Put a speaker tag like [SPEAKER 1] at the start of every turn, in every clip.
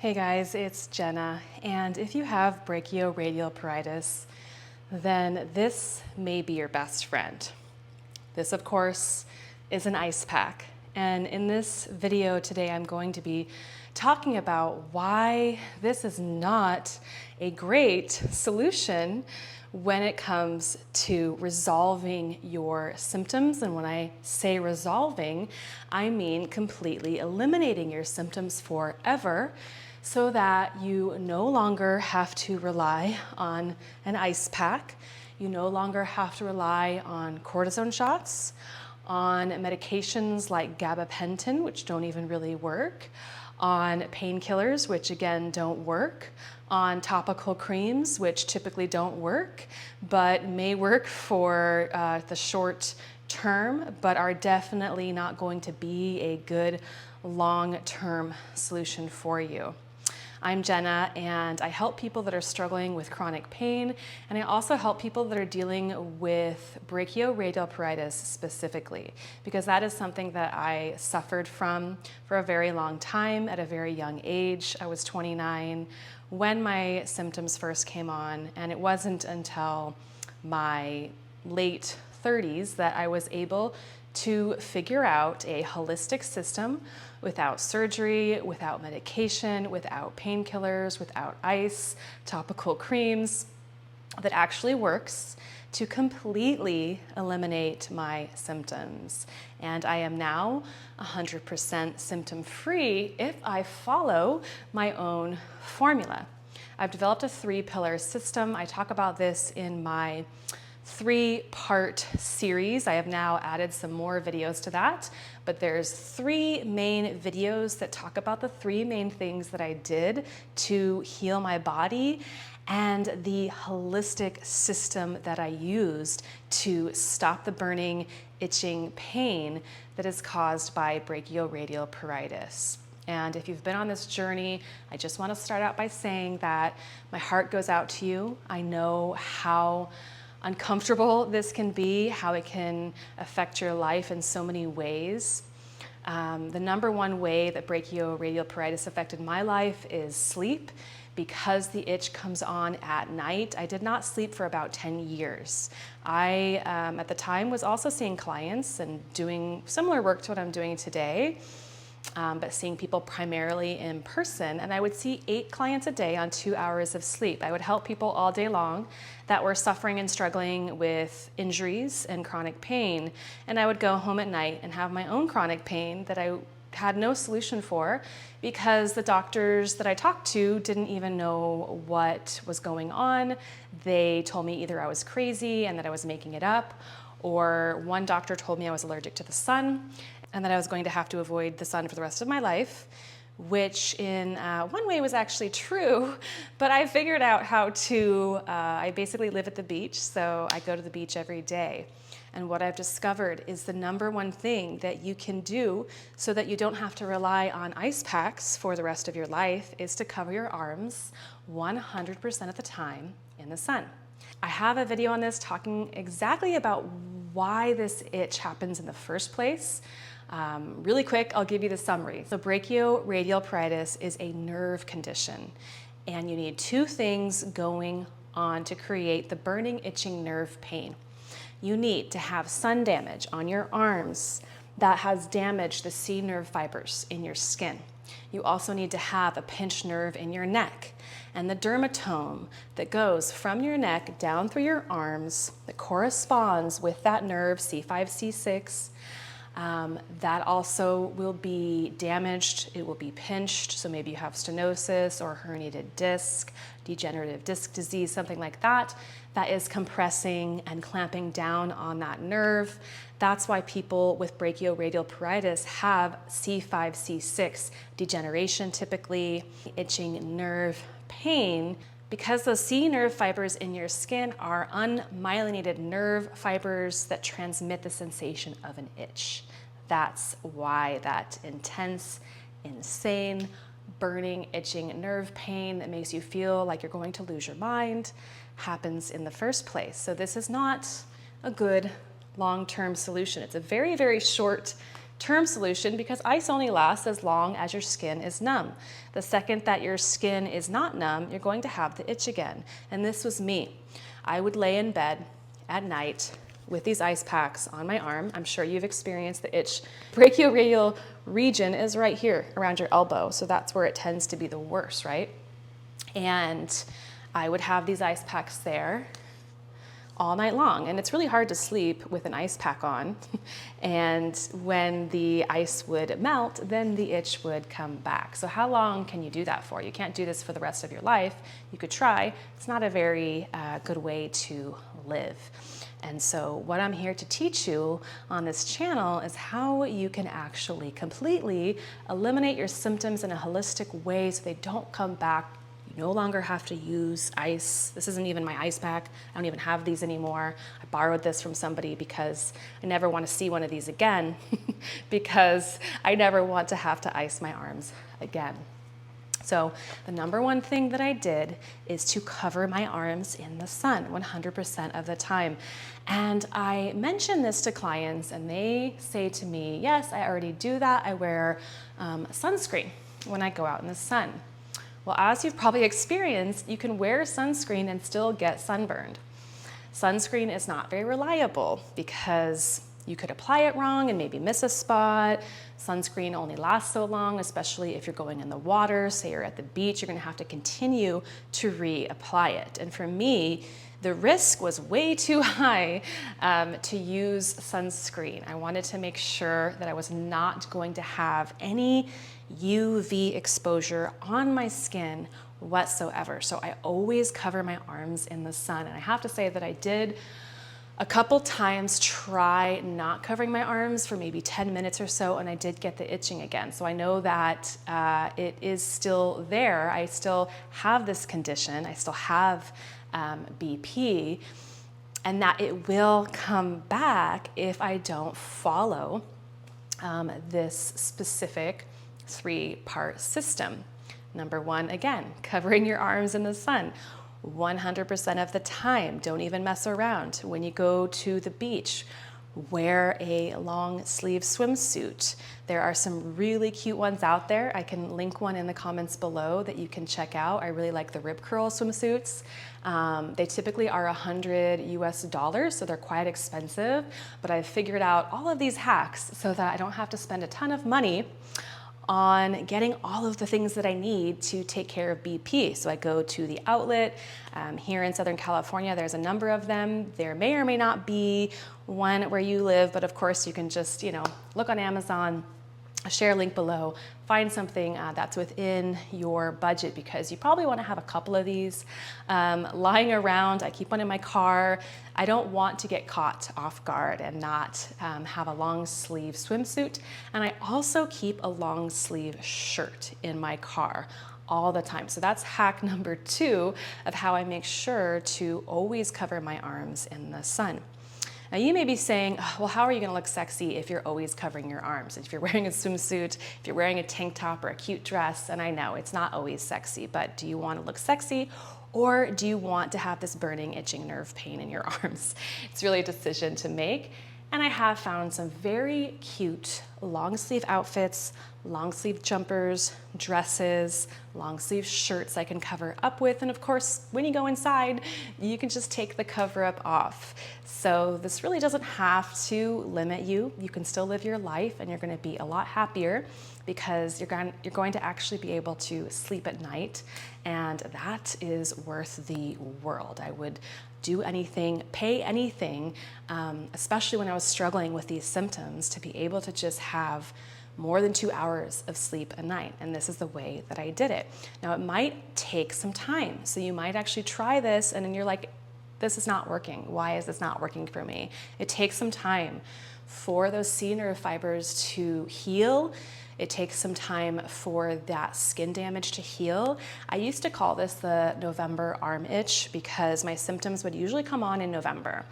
[SPEAKER 1] Hey guys, it's Jenna, and if you have brachioradial pruritus, then this may be your best friend. This, of course, is an ice pack, and in this video today I'm going to be talking about why this is not a great solution when it comes to resolving your symptoms. And when I say resolving, I mean completely eliminating your symptoms forever, so that you no longer have to rely on an ice pack. You no longer have to rely on cortisone shots, on medications like gabapentin, which don't even really work, on painkillers, which again don't work, on topical creams, which typically don't work, but may work for the short term, but are definitely not going to be a good long-term solution for you. I'm Jenna, and I help people that are struggling with chronic pain, and I also help people that are dealing with brachioradial pruritus specifically, because that is something that I suffered from for a very long time at a very young age. I was 29 when my symptoms first came on, and it wasn't until my late 30s that I was able to figure out a holistic system without surgery, without medication, without painkillers, without ice, topical creams, that actually works to completely eliminate my symptoms. And I am now 100% symptom-free if I follow my own formula. I've developed a 3-pillar system. I talk about this in my 3-part series. I have now added some more videos to that, but there's 3 main videos that talk about the 3 main things that I did to heal my body and the holistic system that I used to stop the burning, itching pain that is caused by brachioradial pruritus. And if you've been on this journey, I just want to start out by saying that my heart goes out to you. I know how uncomfortable this can be, how it can affect your life in so many ways. The number one way that brachioradial pruritus affected my life is sleep, because the itch comes on at night. I did not sleep for about 10 years. I, at the time, was also seeing clients and doing similar work to what I'm doing today, but seeing people primarily in person. And I would see 8 clients a day on 2 hours of sleep. I would help people all day long that were suffering and struggling with injuries and chronic pain. And I would go home at night and have my own chronic pain that I had no solution for, because the doctors that I talked to didn't even know what was going on. They told me either I was crazy and that I was making it up, or one doctor told me I was allergic to the sun and that I was going to have to avoid the sun for the rest of my life, which in one way was actually true, but I figured out how to, I basically live at the beach, so I go to the beach every day. And what I've discovered is the number one thing that you can do so that you don't have to rely on ice packs for the rest of your life is to cover your arms 100% of the time in the sun. I have a video on this talking exactly about why this itch happens in the first place. Really quick, I'll give you the summary. So brachioradial pruritus is a nerve condition, and you need 2 things going on to create the burning, itching nerve pain. You need to have sun damage on your arms that has damaged the C nerve fibers in your skin. You also need to have a pinched nerve in your neck, and the dermatome that goes from your neck down through your arms that corresponds with that nerve, C5, C6, that also will be damaged. It will be pinched, so maybe you have stenosis or herniated disc, degenerative disc disease, something like that, that is compressing and clamping down on that nerve. That's why people with brachioradial pruritus have C5, C6 degeneration, typically itching nerve pain, because those C nerve fibers in your skin are unmyelinated nerve fibers that transmit the sensation of an itch. That's why that intense, insane, burning, itching nerve pain that makes you feel like you're going to lose your mind happens in the first place. So this is not a good long-term solution. It's a very, very short term solution because ice only lasts as long as your skin is numb. The second that your skin is not numb, you're going to have the itch again. And this was me. I would lay in bed at night with these ice packs on my arm. I'm sure you've experienced the itch. Brachioradial region is right here around your elbow, so that's where it tends to be the worst, right? And I would have these ice packs there all night long, and it's really hard to sleep with an ice pack on. And when the ice would melt, then the itch would come back. So how long can you do that for? You can't do this for the rest of your life. You could try. It's not a very good way to live. And so what I'm here to teach you on this channel is how you can actually completely eliminate your symptoms in a holistic way so they don't come back. You no longer have to use ice. This isn't even my ice pack. I don't even have these anymore. I borrowed this from somebody because I never want to see one of these again because I never want to have to ice my arms again. So the number one thing that I did is to cover my arms in the sun 100% of the time. And I mention this to clients and they say to me, yes, I already do that. I wear sunscreen when I go out in the sun. Well, as you've probably experienced, you can wear sunscreen and still get sunburned. Sunscreen is not very reliable because you could apply it wrong and maybe miss a spot. Sunscreen only lasts so long, especially if you're going in the water, say you're at the beach, you're gonna have to continue to reapply it. And for me, the risk was way too high to use sunscreen. I wanted to make sure that I was not going to have any UV exposure on my skin whatsoever. So I always cover my arms in the sun. And I have to say that I did a couple times try not covering my arms for maybe 10 minutes or so, and I did get the itching again. So I know that it is still there. I still have this condition. I still have BP, and that it will come back if I don't follow this specific 3-part system. Number one, again, covering your arms in the sun 100% of the time. Don't even mess around. When you go to the beach, wear a long sleeve swimsuit. There are some really cute ones out there. I can link one in the comments below that you can check out. I really like the rip curl swimsuits. They typically are $100 US, so they're quite expensive, but I've figured out all of these hacks so that I don't have to spend a ton of money on getting all of the things that I need to take care of BP. So I go to the outlet. Here in Southern California, there's a number of them. There may or may not be one where you live, but of course you can just, look on Amazon, I'll share a link below, find something that's within your budget because you probably want to have a couple of these lying around. I keep one in my car. I don't want to get caught off guard and not have a long sleeve swimsuit. And I also keep a long sleeve shirt in my car all the time. So that's hack number 2 of how I make sure to always cover my arms in the sun. Now you may be saying, oh, well, how are you gonna look sexy if you're always covering your arms? If you're wearing a swimsuit, if you're wearing a tank top or a cute dress, and I know it's not always sexy, but do you wanna look sexy or do you want to have this burning, itching nerve pain in your arms? It's really a decision to make. And I have found some very cute long sleeve outfits, long sleeve jumpers, dresses, long sleeve shirts I can cover up with. And of course, when you go inside, you can just take the cover up off. So this really doesn't have to limit you. You can still live your life and you're gonna be a lot happier because you're going to actually be able to sleep at night. And that is worth the world. I would do anything, pay anything, especially when I was struggling with these symptoms, to be able to just have more than 2 hours of sleep a night. And this is the way that I did it. Now it might take some time. So you might actually try this and then you're like, this is not working. Why is this not working for me? It takes some time for those sea nerve fibers to heal. It takes some time for that skin damage to heal. I used to call this the November arm itch because my symptoms would usually come on in November.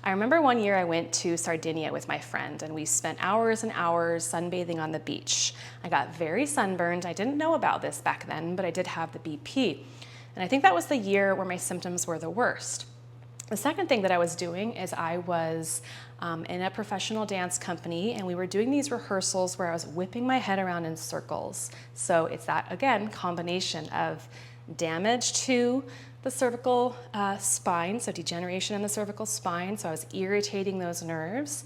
[SPEAKER 1] I remember one year I went to Sardinia with my friend and we spent hours and hours sunbathing on the beach. I got very sunburned. I didn't know about this back then, but I did have the BP. And I think that was the year where my symptoms were the worst. The second thing that I was doing is I was in a professional dance company, and we were doing these rehearsals where I was whipping my head around in circles. So it's that, again, combination of damage to the cervical spine, so degeneration in the cervical spine, so I was irritating those nerves,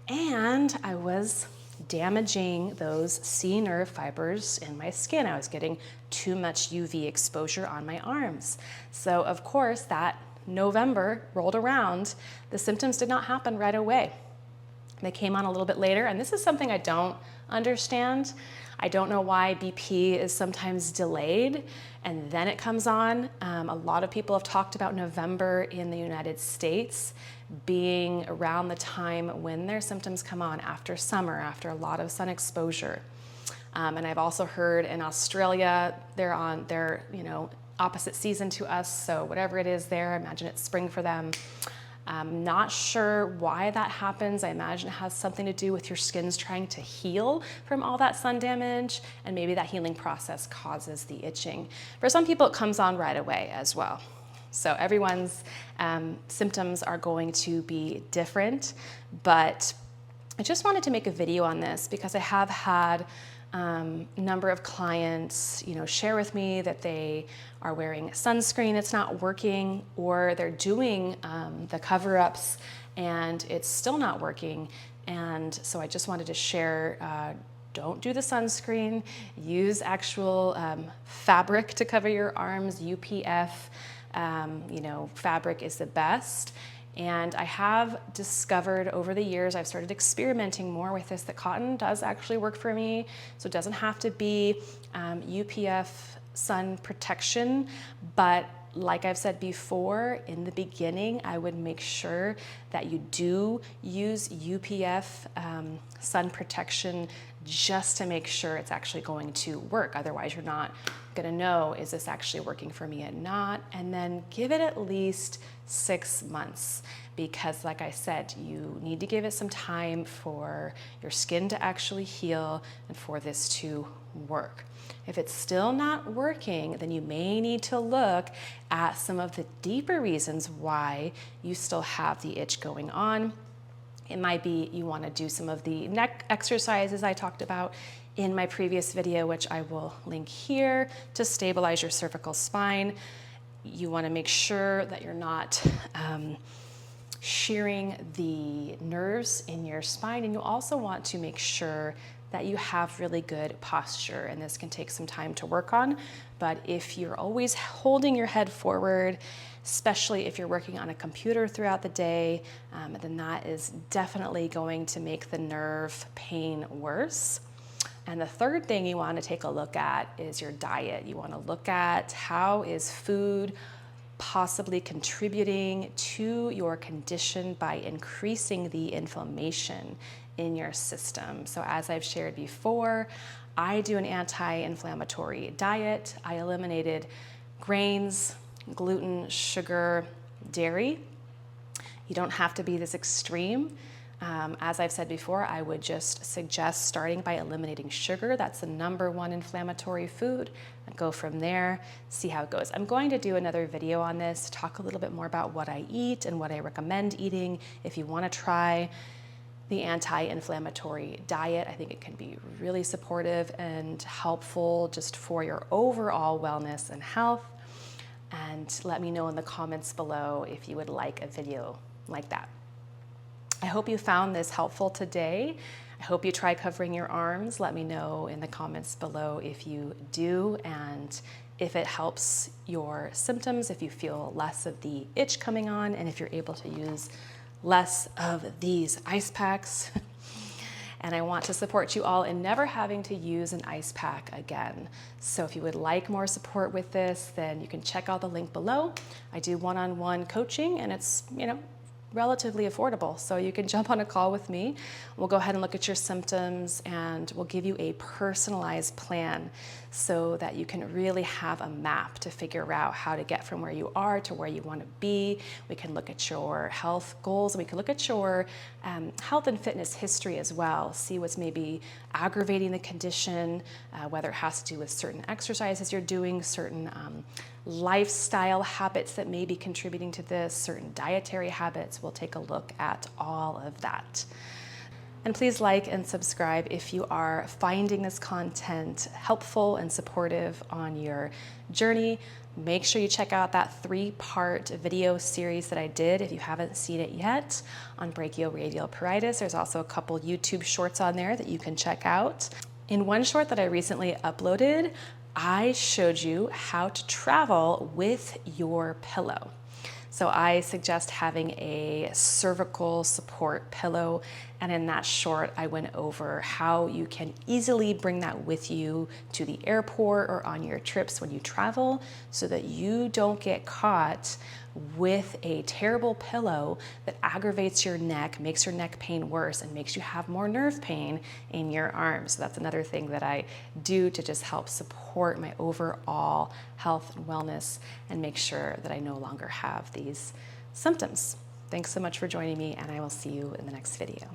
[SPEAKER 1] and I was damaging those C nerve fibers in my skin. I was getting too much UV exposure on my arms. So of course, that November rolled around, the symptoms did not happen right away. They came on a little bit later, and this is something I don't understand. I don't know why BP is sometimes delayed and then it comes on. A lot of people have talked about November in the United States being around the time when their symptoms come on after summer, after a lot of sun exposure. And I've also heard in Australia, they're on their, opposite season to us, so whatever it is there, I imagine it's spring for them. I'm not sure why that happens. I imagine it has something to do with your skin's trying to heal from all that sun damage, and maybe that healing process causes the itching. For some people, it comes on right away as well. So everyone's symptoms are going to be different, but I just wanted to make a video on this because I have had number of clients, share with me that they are wearing sunscreen, it's not working, or they're doing the cover-ups and it's still not working. And so I just wanted to share, don't do the sunscreen, use actual fabric to cover your arms, UPF, fabric is the best. And I have discovered over the years, I've started experimenting more with this, that cotton does actually work for me. So it doesn't have to be UPF sun protection, but like I've said before, in the beginning, I would make sure that you do use UPF sun protection just to make sure it's actually going to work. Otherwise, you're not gonna know, is this actually working for me or not? And then give it at least 6 months, because like I said, you need to give it some time for your skin to actually heal and for this to work. If it's still not working, then you may need to look at some of the deeper reasons why you still have the itch going on. It might be you want to do some of the neck exercises I talked about in my previous video, which I will link here, to stabilize your cervical spine. You want to make sure that you're not shearing the nerves in your spine, and you also want to make sure that you have really good posture, and this can take some time to work on. But if you're always holding your head forward, especially if you're working on a computer throughout the day, then that is definitely going to make the nerve pain worse. And the third thing you want to take a look at is your diet. You want to look at how is food possibly contributing to your condition by increasing the inflammation in your system. So as I've shared before, I do an anti-inflammatory diet. I eliminated grains, gluten, sugar, dairy. You don't have to be this extreme. As I've said before, I would just suggest starting by eliminating sugar. That's the #1 inflammatory food, and go from there, see how it goes. I'm going to do another video on this, talk a little bit more about what I eat and what I recommend eating. If you want to try the anti-inflammatory diet, I think it can be really supportive and helpful just for your overall wellness and health. And let me know in the comments below if you would like a video like that. I hope you found this helpful today. I hope you try covering your arms. Let me know in the comments below if you do, and if it helps your symptoms, if you feel less of the itch coming on, and if you're able to use less of these ice packs. And I want to support you all in never having to use an ice pack again. So if you would like more support with this, then you can check out the link below. I do one-on-one coaching, and it's, relatively affordable. So you can jump on a call with me. We'll go ahead and look at your symptoms and we'll give you a personalized plan so that you can really have a map to figure out how to get from where you are to where you want to be. We can look at your health goals. We can look at your health and fitness history as well. See what's maybe aggravating the condition, whether it has to do with certain exercises you're doing, certain lifestyle habits that may be contributing to this, certain dietary habits. We'll take a look at all of that. And please like and subscribe if you are finding this content helpful and supportive on your journey. Make sure you check out that 3-part video series that I did if you haven't seen it yet on brachioradial pruritus. There's also a couple YouTube shorts on there that you can check out. In one short that I recently uploaded, I showed you how to travel with your pillow. So I suggest having a cervical support pillow, and in that short I went over how you can easily bring that with you to the airport or on your trips when you travel so that you don't get caught with a terrible pillow that aggravates your neck, makes your neck pain worse, and makes you have more nerve pain in your arms. So that's another thing that I do to just help support my overall health and wellness and make sure that I no longer have these symptoms. Thanks so much for joining me, and I will see you in the next video.